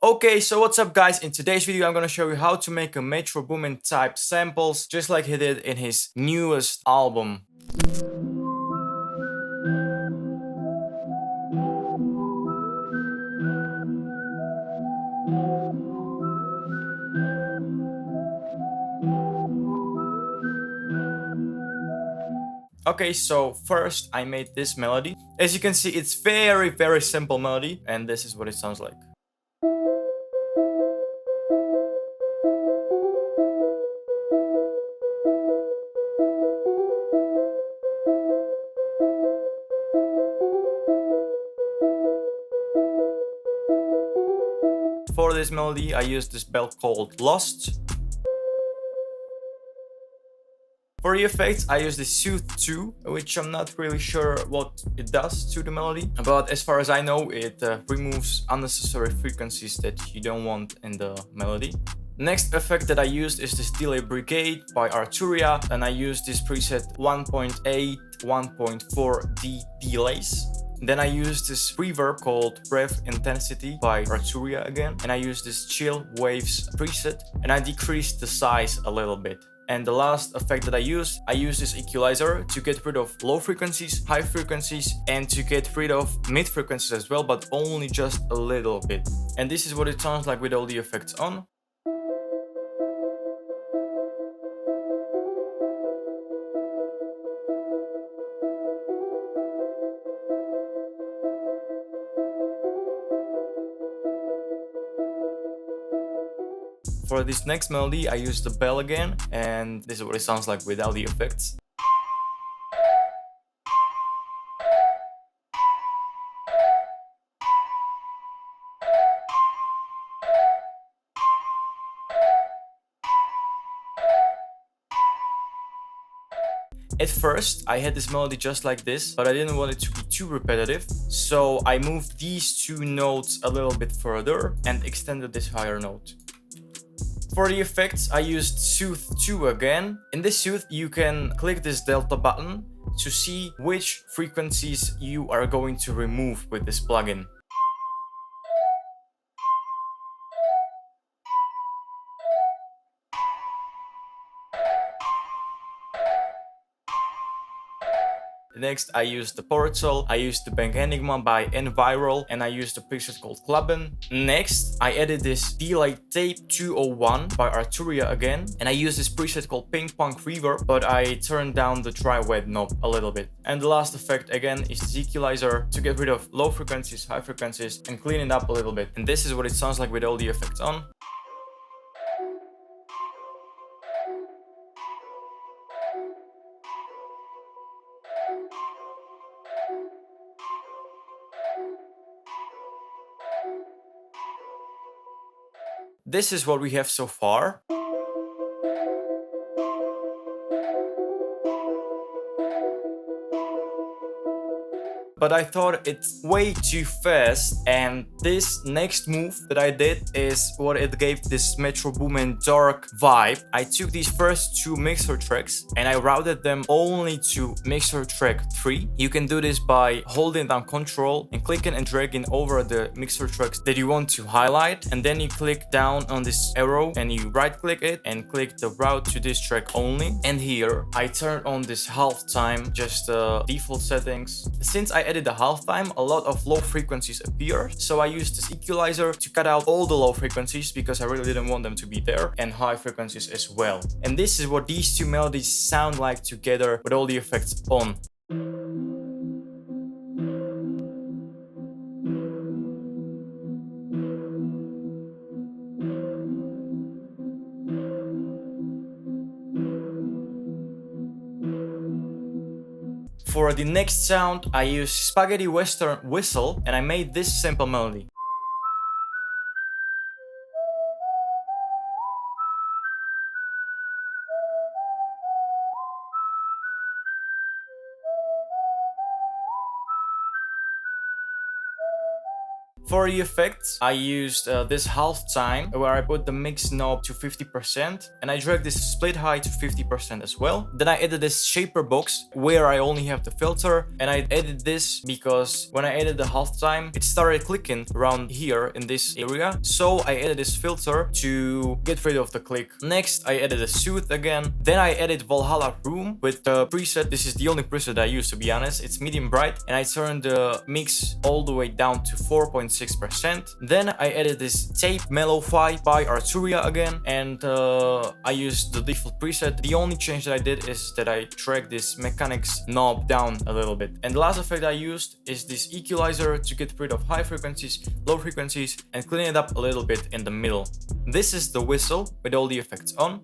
Okay, so what's up guys? In today's video I'm gonna show you how to make a METRO BOOMIN type samples just like he did in his newest album. Okay, so first I made this melody. As you can see, it's very simple melody, and this is what it sounds like. For this melody, I used this belt called Lost. For the effects, I use the Soothe 2, which I'm not really sure what it does to the melody. But as far as I know, it removes unnecessary frequencies that you don't want in the melody. Next effect that I used is this Delay Brigade by Arturia, and I used this preset 1.8, 1.4D delays. Then I used this reverb called Breath Intensity by Arturia again, and I used this Chill Waves preset, and I decreased the size a little bit. And the last effect that I use this equalizer to get rid of low frequencies, high frequencies, and to get rid of mid frequencies as well, but only just a little bit. And this is what it sounds like with all the effects on. For this next melody, I use the bell again, and this is what it sounds like without the effects. At first, I had this melody just like this, but I didn't want it to be too repetitive, so I moved these two notes a little bit further and extended this higher note. For the effects, I used Soothe 2 again. In this Soothe, you can click this delta button to see which frequencies you are going to remove with this plugin. Next, I used the Portal, I used the Bank Enigma by Enviral, and I used the preset called Clubbin. Next, I added this Delay Tape 201 by Arturia again, and I used this preset called Ping Pong Reverb, but I turned down the Dry Wet knob a little bit. And the last effect again is the equalizer to get rid of low frequencies, high frequencies, and clean it up a little bit. And this is what it sounds like with all the effects on. This is what we have so far. But I thought it's way too fast, and this next move that I did is what it gave this METRO BOOMIN dark vibe. I took these first two mixer tracks and I routed them only to mixer track 3. You can do this by holding down Control and clicking and dragging over the mixer tracks that you want to highlight, and then you click down on this arrow and you right click it and click the route to this track only. And here I turned on this halftime, just default settings. Since I added the halftime, a lot of low frequencies appear, so I used this equalizer to cut out all the low frequencies because I really didn't want them to be there, and high frequencies as well. And this is what these two melodies sound like together with all the effects on. For the next sound, I used Spaghetti Western Whistle, and I made this simple melody. For the effects, I used this half time where I put the mix knob to 50% and I dragged this split height to 50% as well. Then I added this shaper box where I only have the filter, and I added this because when I added the half time, it started clicking around here in this area. So I added this filter to get rid of the click. Next, I added a soothe again. Then I added Valhalla Room with the preset. This is the only preset I use, to be honest. It's medium bright, and I turned the mix all the way down to 4.6%. Then I added this tape Mellow-Fi by Arturia again, and I used the default preset. The only change that I did is that I dragged this mechanics knob down a little bit. And the last effect I used is this equalizer to get rid of high frequencies, low frequencies, and clean it up a little bit in the middle. This is the whistle with all the effects on.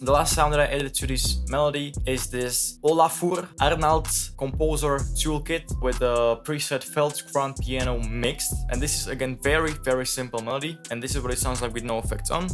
The last sound that I added to this melody is this Olafur Arnold Composer Toolkit with the preset Felt Grand Piano mixed. And this is again very simple melody, and this is what it sounds like with no effects on.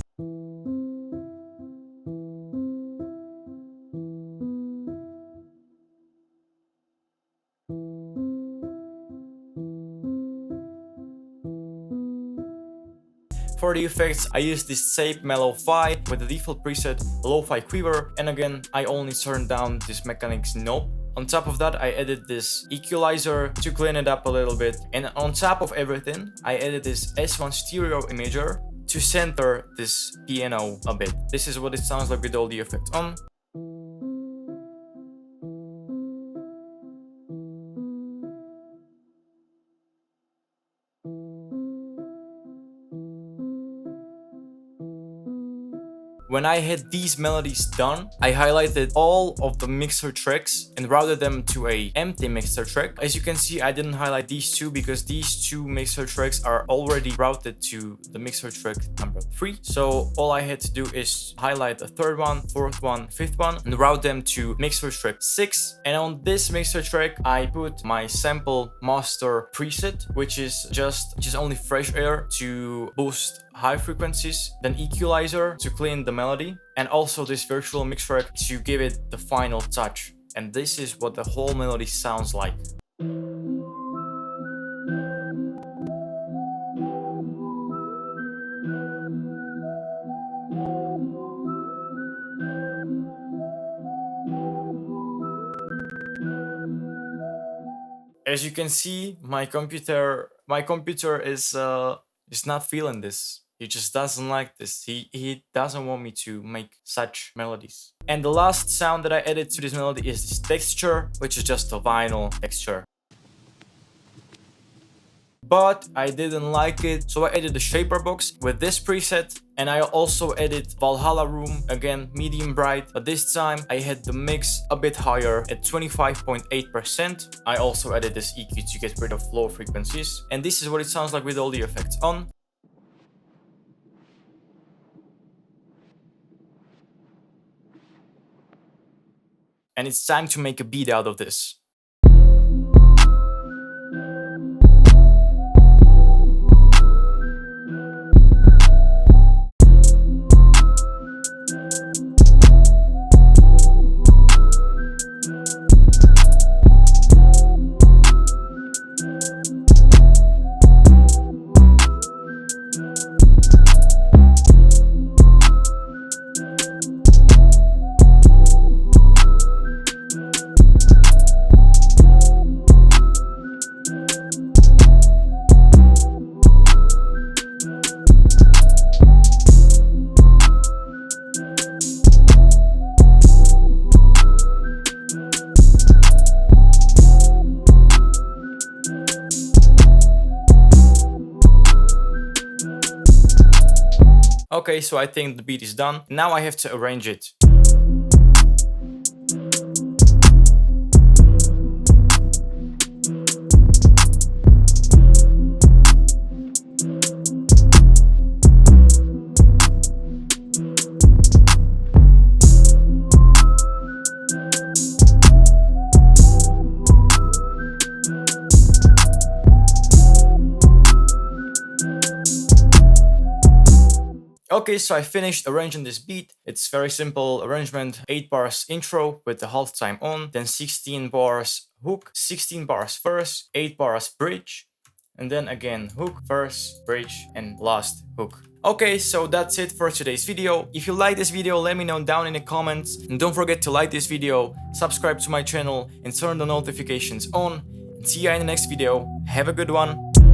For the effects, I used this tape Mellow-Fi with the default preset Lo-Fi Quiver, and again I only turned down this mechanics knob. On top of that, I added this equalizer to clean it up a little bit, and on top of everything I added this S1 stereo imager to center this piano a bit. This is what it sounds like with all the effects on. When I had these melodies done, I highlighted all of the mixer tracks and routed them to a empty mixer track. As you can see, I didn't highlight these two because these two mixer tracks are already routed to the mixer track number 3. So all I had to do is highlight the third one, fourth one, fifth one, and route them to mixer track 6. And on this mixer track, I put my sample master preset, which is just only fresh air to boost high frequencies, then equalizer to clean the melody, and also this virtual mix track to give it the final touch. And this is what the whole melody sounds like. As you can see, my computer is not feeling this. He just doesn't like this. He doesn't want me to make such melodies. And the last sound that I added to this melody is this texture, which is just a vinyl texture. But I didn't like it, so I added the shaper box with this preset, and I also added Valhalla Room, again medium bright, but this time I had the mix a bit higher at 25.8%. I also added this EQ to get rid of low frequencies, and this is what it sounds like with all the effects on. And it's time to make a beat out of this. Okay, so I think the beat is done. Now I have to arrange it. Okay, so I finished arranging this beat. It's very simple arrangement. 8 bars intro with the halftime on, then 16 bars hook, 16 bars verse, 8 bars bridge, and then again hook, verse, bridge, and last hook. Okay, so that's it for today's video. If you like this video, let me know down in the comments. And don't forget to like this video, subscribe to my channel, and turn the notifications on. And see you in the next video. Have a good one.